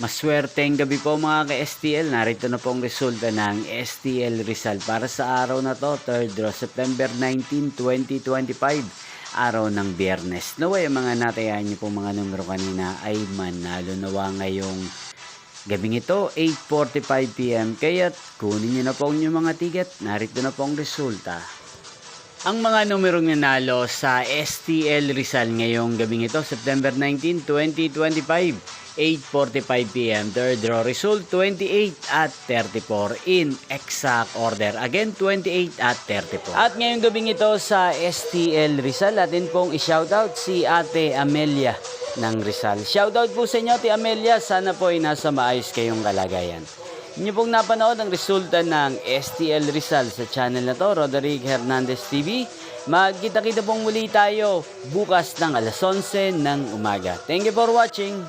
Maswerteng gabi po mga ka-STL. Narito na po ang resulta ng STL Rizal para sa araw na to, 3rd draw, September 19, 2025. Araw ng Biyernes. Naway mga natayan niyo po mga numero kanina ay manalo nawa ngayong gabing ito, 8:45 PM. Kaya't kunin niyo na po ang inyong mga ticket. Narito na po ang resulta. Ang mga numerong nanalo sa STL Rizal ngayong gabing ito, September 19, 2025, 8:45 PM. Third draw result, 28 at 34 in exact order. Again, 28 at 34. At ngayong gabing ito sa STL Rizal, atin pong i-shoutout si Ate Amelia ng Rizal. Shoutout po sa inyo, Ate Amelia. Sana po ay nasa maayos kayong kalagayan. Inyo pong napanood ang resulta ng STL Rizal sa channel na to, Roderick Hernandez TV. Magkita-kita pong muli tayo bukas ng alas 11 ng umaga. Thank you for watching.